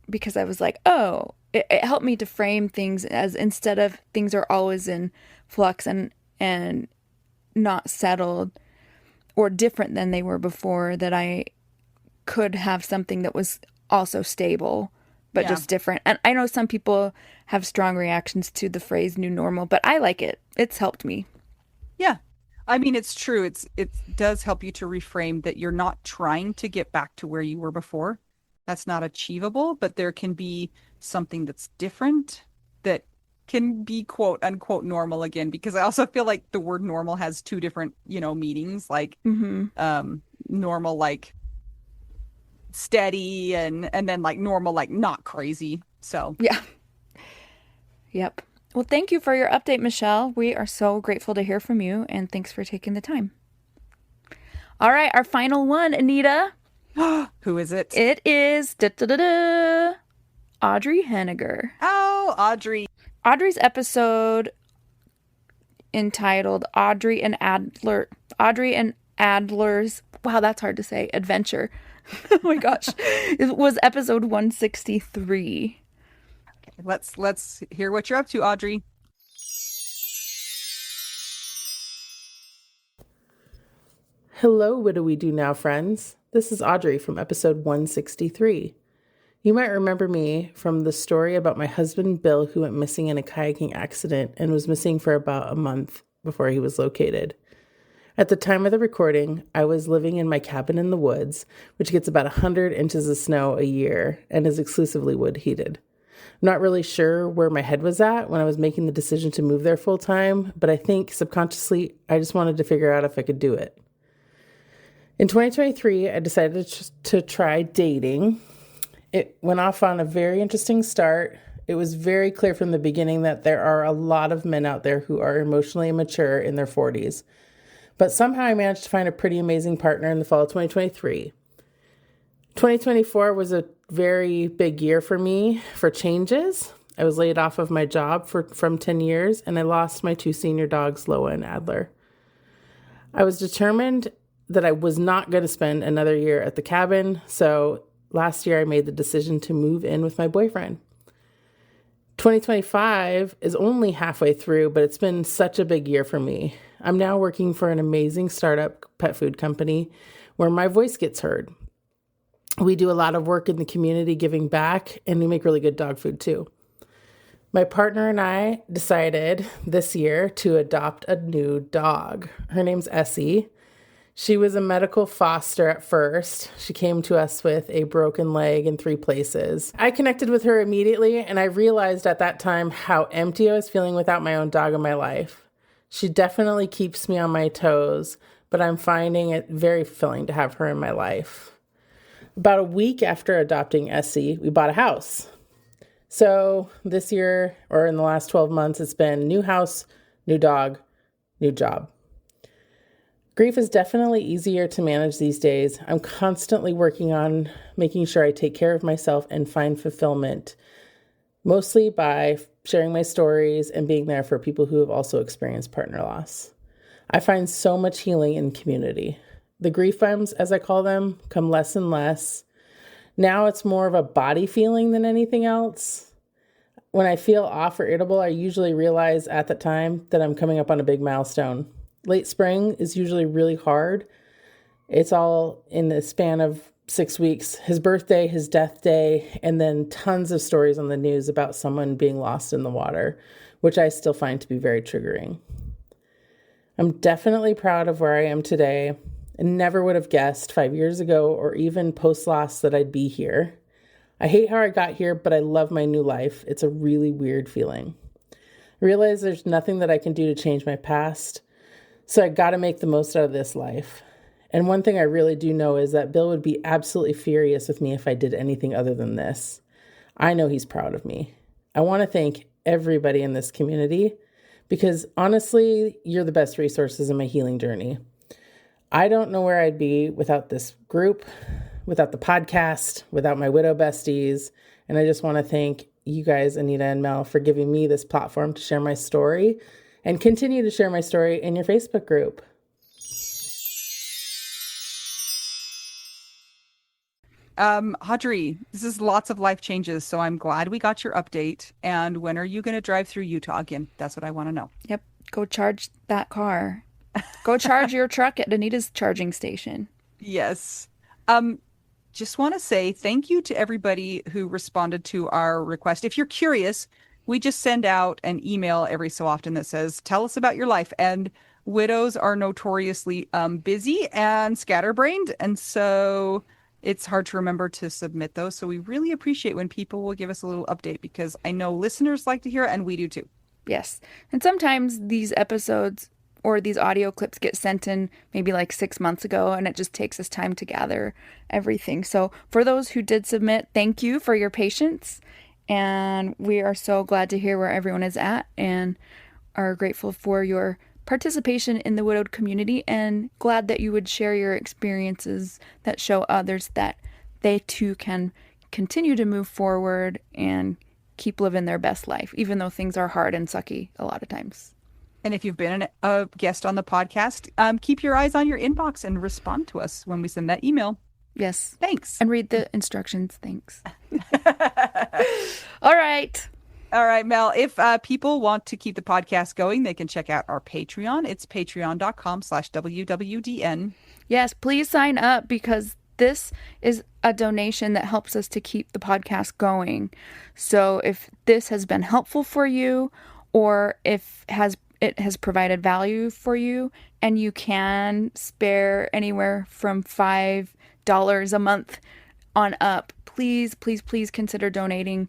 because I was like, oh, it helped me to frame things as, instead of things are always in flux and not settled or different than they were before, that I could have something that was also stable, but just different. And I know some people have strong reactions to the phrase new normal, but I like it. It's helped me. Yeah. I mean, it's true. It does help you to reframe that you're not trying to get back to where you were before. That's not achievable, but there can be something that's different that can be quote unquote normal again, because I also feel like the word normal has two different, meanings, like normal, like steady, and then like normal, like not crazy. So Yeah. Yep. Well, thank you for your update, Michelle. We are so grateful to hear from you, and thanks for taking the time. All right, our final one, Anita. who is it? It is Audry Henniger. Oh, Audrey. Audrey's episode entitled Audrey and Adler's, wow, that's hard to say, adventure. Oh my gosh. It was episode 163. Let's hear what you're up to, Audrey. Hello, what do we do now, friends? This is Audrey from episode 163. You might remember me from the story about my husband, Bill, who went missing in a kayaking accident and was missing for about a month before he was located. At the time of the recording, I was living in my cabin in the woods, which gets about 100 inches of snow a year and is exclusively wood heated. I'm not really sure where my head was at when I was making the decision to move there full time, but I think subconsciously I just wanted to figure out if I could do it. In 2023, I decided to try dating. It went off on a very interesting start. It was very clear from the beginning that there are a lot of men out there who are emotionally immature in their 40s. But somehow I managed to find a pretty amazing partner in the fall of 2023. 2024 was a very big year for me for changes. I was laid off of my job from 10 years, and I lost my two senior dogs, Loa and Adler. I was determined that I was not going to spend another year at the cabin, so last year I made the decision to move in with my boyfriend. 2025 is only halfway through, but it's been such a big year for me. I'm now working for an amazing startup pet food company where my voice gets heard. We do a lot of work in the community giving back, and we make really good dog food too. My partner and I decided this year to adopt a new dog. Her name's Essie. She was a medical foster at first. She came to us with a broken leg in 3 places. I connected with her immediately, and I realized at that time how empty I was feeling without my own dog in my life. She definitely keeps me on my toes, but I'm finding it very fulfilling to have her in my life. About a week after adopting Essie, we bought a house. So this year, or in the last 12 months, it's been new house, new dog, new job. Grief is definitely easier to manage these days. I'm constantly working on making sure I take care of myself and find fulfillment, mostly by sharing my stories and being there for people who have also experienced partner loss. I find so much healing in community. The grief bumps, as I call them, come less and less. Now it's more of a body feeling than anything else. When I feel off or irritable, I usually realize at the time that I'm coming up on a big milestone. Late spring is usually really hard. It's all in the span of 6 weeks. His birthday, his death day, and then tons of stories on the news about someone being lost in the water, which I still find to be very triggering. I'm definitely proud of where I am today and never would have guessed 5 years ago or even post-loss that I'd be here. I hate how I got here, but I love my new life. It's a really weird feeling. I realize there's nothing that I can do to change my past. So I got to make the most out of this life. And one thing I really do know is that Bill would be absolutely furious with me if I did anything other than this. I know he's proud of me. I want to thank everybody in this community because honestly, you're the best resources in my healing journey. I don't know where I'd be without this group, without the podcast, without my widow besties. And I just want to thank you guys, Anita and Mel, for giving me this platform to share my story and continue to share my story in your Facebook group. Audry, this is lots of life changes, so I'm glad we got your update. And when are you going to drive through Utah again? That's what I want to know. Yep. Go charge that car. Go charge your truck at Anita's charging station. Yes. Just want to say thank you to everybody who responded to our request. If you're curious, we just send out an email every so often that says, tell us about your life. And widows are notoriously busy and scatterbrained. And so it's hard to remember to submit those. So we really appreciate when people will give us a little update because I know listeners like to hear it and we do too. Yes. And sometimes these episodes or these audio clips get sent in maybe like 6 months ago and it just takes us time to gather everything. So for those who did submit, thank you for your patience. And we are so glad to hear where everyone is at and are grateful for your participation in the widowed community and glad that you would share your experiences that show others that they too can continue to move forward and keep living their best life, even though things are hard and sucky a lot of times. And if you've been a guest on the podcast, keep your eyes on your inbox and respond to us when we send that email. Yes. Thanks. And read the instructions. Thanks. All right. All right, Mel, if people want to keep the podcast going, they can check out our Patreon. It's patreon.com/WWDN. Yes, please sign up because this is a donation that helps us to keep the podcast going. So if this has been helpful for you or if it has provided value for you and you can spare anywhere from $5 a month on up, please consider donating.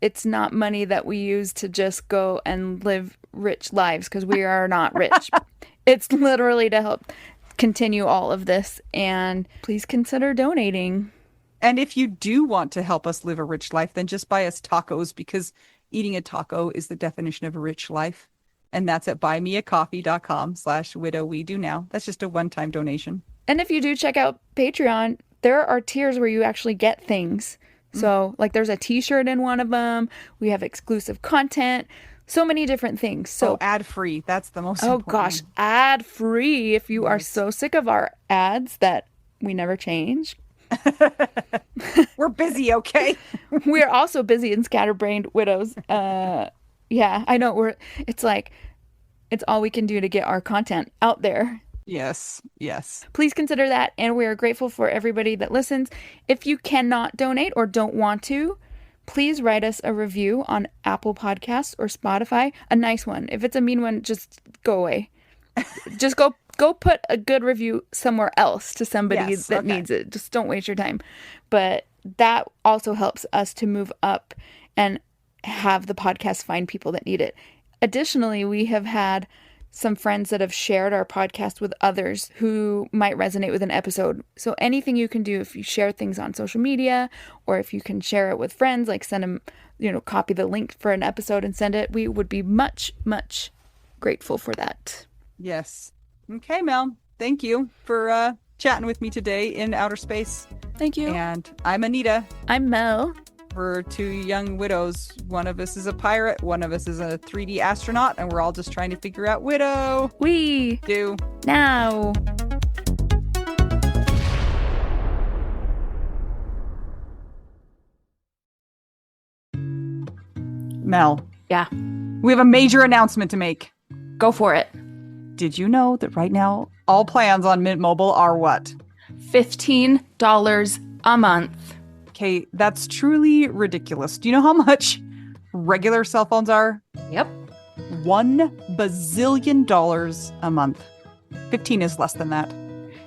It's not money that we use to just go and live rich lives because we are not rich. It's literally to help continue all of this, and please consider donating. And if you do want to help us live a rich life, then just buy us tacos because eating a taco is the definition of a rich life. And that's at buymeacoffee.com/widow-we-do-now. That's just a one-time donation. And if you do check out Patreon, there are tiers where you actually get things. So like there's a t-shirt in one of them. We have exclusive content, so many different things. So ad-free. That's the most important. Oh gosh, ad-free. If you are so sick of our ads that we never change. We're busy, okay? We're also busy and scatterbrained widows. Yeah, I know it's all we can do to get our content out there. Yes. Please consider that, and we are grateful for everybody that listens. If you cannot donate or don't want to, please write us a review on Apple Podcasts or Spotify. A nice one. If it's a mean one, just go away. Just go put a good review somewhere else to somebody that needs it. Just don't waste your time. But that also helps us to move up and have the podcast find people that need it. Additionally, we have had some friends that have shared our podcast with others who might resonate with an episode. So anything you can do, if you share things on social media, or if you can share it with friends, like send them, copy the link for an episode and send it, we would be much, much grateful for that. Yes. Okay, Mel. Thank you for chatting with me today in outer space. Thank you. And I'm Anita. I'm Mel. We're two young widows. One of us is a pirate, one of us is a 3D astronaut, and we're all just trying to figure out widow. We do now. Mel. Yeah. We have a major announcement to make. Go for it. Did you know that right now all plans on Mint Mobile are what? $15 a month. Okay, that's truly ridiculous. Do you know how much regular cell phones are? Yep. $1 bazillion a month. 15 is less than that.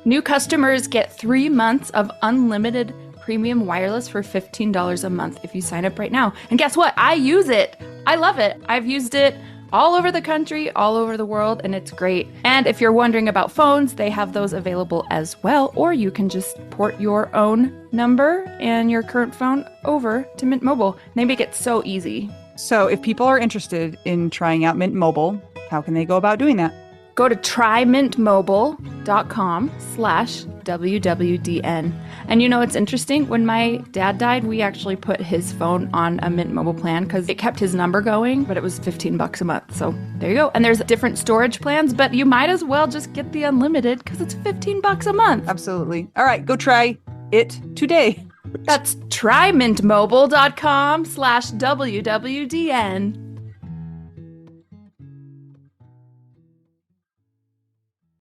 New customers get 3 months of unlimited premium wireless for $15 a month if you sign up right now. And guess what? I use it. I love it. I've used it all over the country, all over the world, and it's great. And if you're wondering about phones, they have those available as well, or you can just port your own number and your current phone over to Mint Mobile. They make it so easy. So if people are interested in trying out Mint Mobile, how can they go about doing that? Go to trymintmobile.com/WWDN. And you know, it's interesting. When my dad died, we actually put his phone on a Mint Mobile plan because it kept his number going, but it was $15 a month. So there you go. And there's different storage plans, but you might as well just get the unlimited because it's $15 a month. Absolutely. All right, go try it today. That's trymintmobile.com/WWDN.